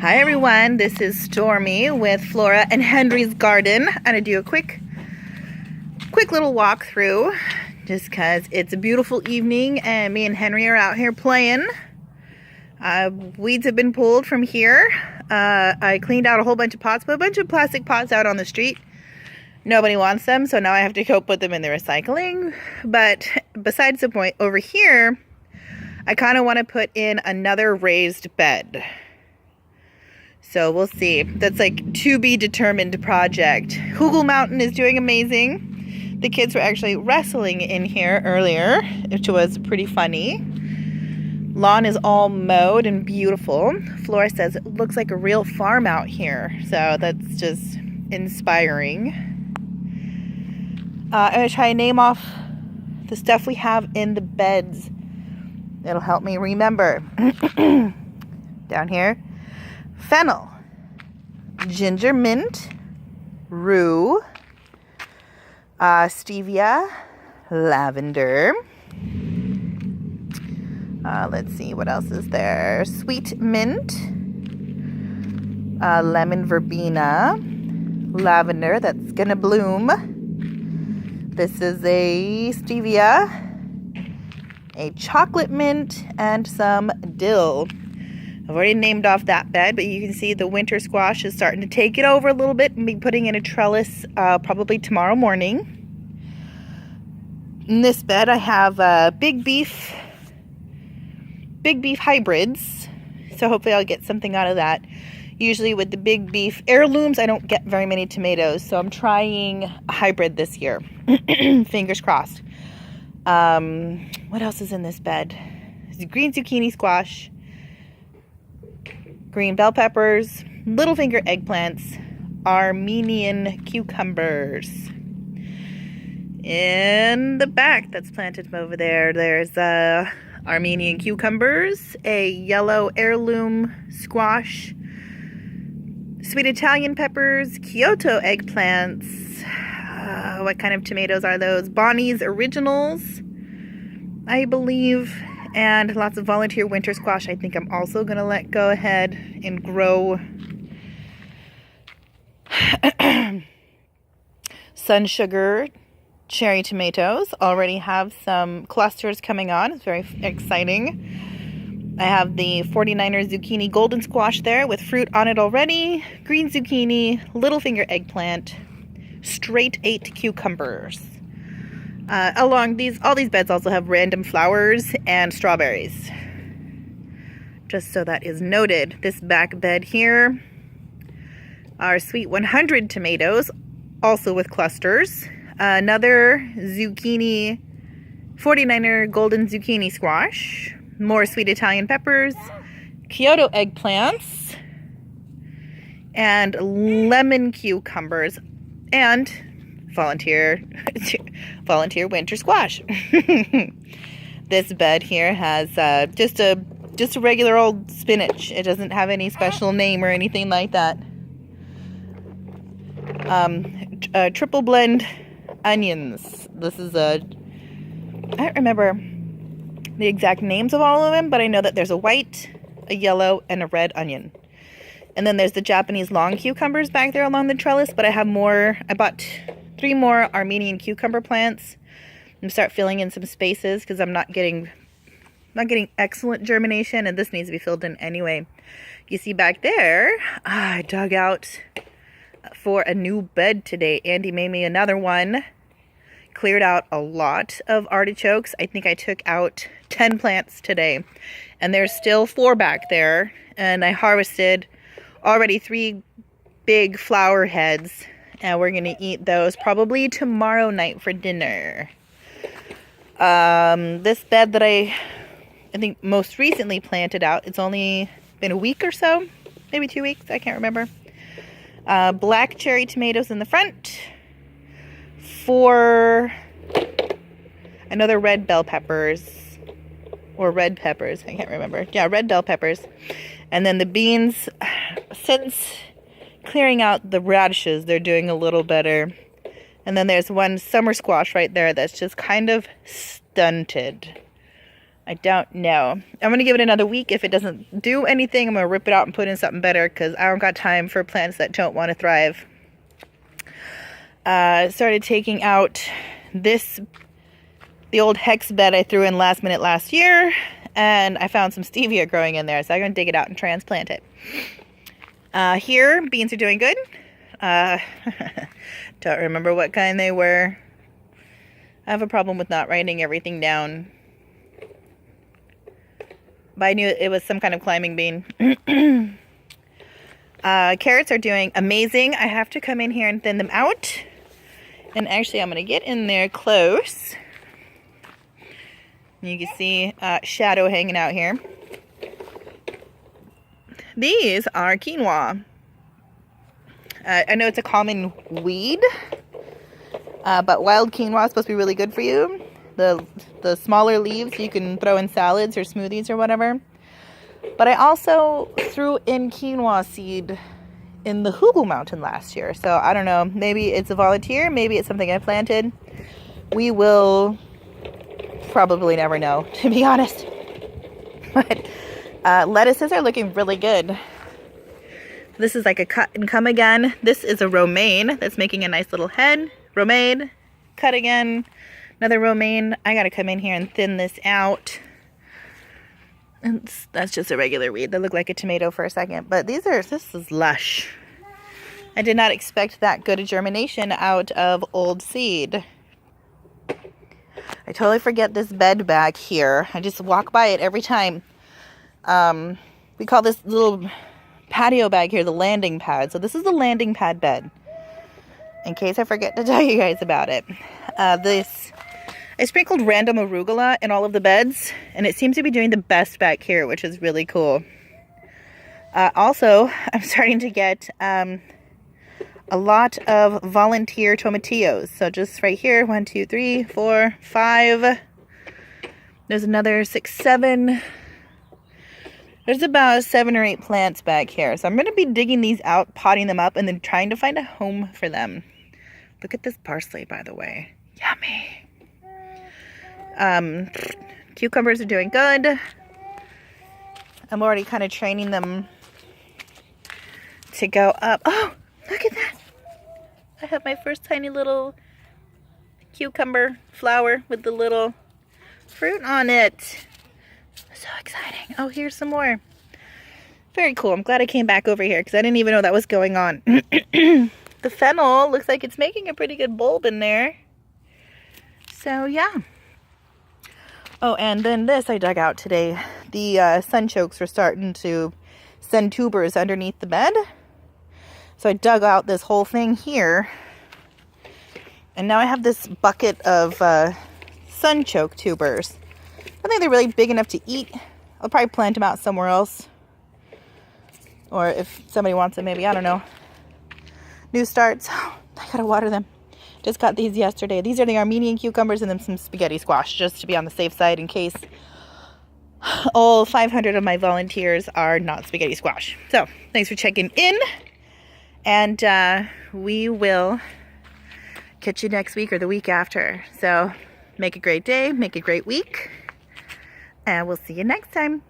Hi everyone, this is Stormy with Flora and Henry's Garden. I'm gonna do a quick little walk through just because it's a beautiful evening and me and Henry are out here playing. Weeds have been pulled from here. I cleaned out a whole bunch of pots, but a bunch of plastic pots out on the street. Nobody wants them, so now I have to go put them in the recycling. But besides the point, over here, I kind of want to put in another raised bed. So we'll see. That's like to be determined project. Hoogle Mountain is doing amazing. The kids were actually wrestling in here earlier, which was pretty funny. Lawn is all mowed and beautiful. Flora says it looks like a real farm out here. So that's just inspiring. I'm going to try and name off the stuff we have in the beds. It'll help me remember. Down here. Fennel, ginger mint, rue, stevia, lavender. Let's see, what else is there? Sweet mint, lemon verbena, lavender that's gonna bloom. This is a stevia, a chocolate mint, and some dill. I've already named off that bed, but you can see the winter squash is starting to take it over a little bit and be putting in a trellis probably tomorrow morning. In this bed, I have big beef hybrids, so hopefully I'll get something out of that. Usually with the big beef heirlooms, I don't get very many tomatoes, so I'm trying a hybrid this year. Fingers crossed. What else is in this bed? There's green zucchini squash, green bell peppers, little finger eggplants, Armenian cucumbers. In the back that's planted over there, there's Armenian cucumbers, a yellow heirloom squash, sweet Italian peppers, Kyoto eggplants. What kind of tomatoes are those? Bonnie's Originals, I believe. And lots of volunteer winter squash. I think I'm also going to go ahead and grow sun sugar cherry tomatoes. Already have some clusters coming on. It's very exciting. I have the 49er zucchini golden squash there with fruit on it already. Green zucchini, little finger eggplant, straight 8 cucumbers. All these beds also have random flowers and strawberries. Just so that is noted. This back bed here are sweet 100 tomatoes, also with clusters. Another zucchini, 49er golden zucchini squash. More sweet Italian peppers, Kyoto eggplants, and lemon cucumbers, and volunteer winter squash. This bed here has just a regular old spinach. It doesn't have any special name or anything like that. Triple blend onions. This is I don't remember the exact names of all of them, but I know that there's a white, a yellow, and a red onion. And then there's the Japanese long cucumbers back there along the trellis, but I have more. I bought 3 more Armenian cucumber plants. I'm gonna start filling in some spaces because I'm not getting excellent germination, and this needs to be filled in anyway. You see back there, I dug out for a new bed today. Andy made me another one. Cleared out a lot of artichokes. I think I took out 10 plants today, and there's still 4 back there. And I harvested already 3 big flower heads, and we're gonna eat those probably tomorrow night for dinner. This bed that I think most recently planted out, it's only been a week or so, maybe 2 weeks, I can't remember. Black cherry tomatoes in the front. 4 another red bell peppers, or red peppers, I can't remember. Yeah, red bell peppers. And then the beans, since clearing out the radishes, they're doing a little better. And then there's one summer squash right there that's just kind of stunted. I don't know. I'm going to give it another week. If it doesn't do anything, I'm going to rip it out and put in something better because I don't got time for plants that don't want to thrive. Started taking out the old hex bed I threw in last minute last year, and I found some stevia growing in there, so I'm going to dig it out and transplant it. Here, beans are doing good. Don't remember what kind they were. I have a problem with not writing everything down. But I knew it was some kind of climbing bean. Carrots are doing amazing. I have to come in here and thin them out. And actually, I'm going to get in there close. You can see shadow hanging out here. These are quinoa. I know it's a common weed, but wild quinoa is supposed to be really good for you. The smaller leaves you can throw in salads or smoothies or whatever. But I also threw in quinoa seed in the Hugu Mountain last year. So I don't know, maybe it's a volunteer, maybe it's something I planted. We will probably never know, to be honest. But lettuces are looking really good. This is like a cut and come again. This is a romaine that's making a nice little head. Romaine, cut again. Another romaine. I gotta come in here and thin this out. And that's just a regular weed. That looked like a tomato for a second, but this is lush. I did not expect that good a germination out of old seed. I totally forget this bed back here. I just walk by it every time. We call this little patio bag here the landing pad. So this is the landing pad bed, in case I forget to tell you guys about it. I sprinkled random arugula in all of the beds, and it seems to be doing the best back here, which is really cool. Also, I'm starting to get a lot of volunteer tomatillos. So just right here, 1, 2, 3, 4, 5. There's another 6, 7. There's about 7 or 8 plants back here. So I'm going to be digging these out, potting them up, and then trying to find a home for them. Look at this parsley, by the way. Yummy. Cucumbers are doing good. I'm already kind of training them to go up. Oh, look at that. I have my first tiny little cucumber flower with the little fruit on it. So exciting. Oh, here's some more. Very cool. I'm glad I came back over here because I didn't even know that was going on. The fennel looks like it's making a pretty good bulb in there. So, yeah. Oh, and then this I dug out today. The sunchokes were starting to send tubers underneath the bed. So I dug out this whole thing here. And now I have this bucket of sunchoke tubers. I think they're really big enough to eat. I'll probably plant them out somewhere else. Or if somebody wants them, maybe, I don't know. New starts. Oh, I gotta water them. Just got these yesterday. These are the Armenian cucumbers and then some spaghetti squash, just to be on the safe side in case all 500 of my volunteers are not spaghetti squash. So, thanks for checking in. And we will catch you next week or the week after. So, make a great day, make a great week, and we'll see you next time.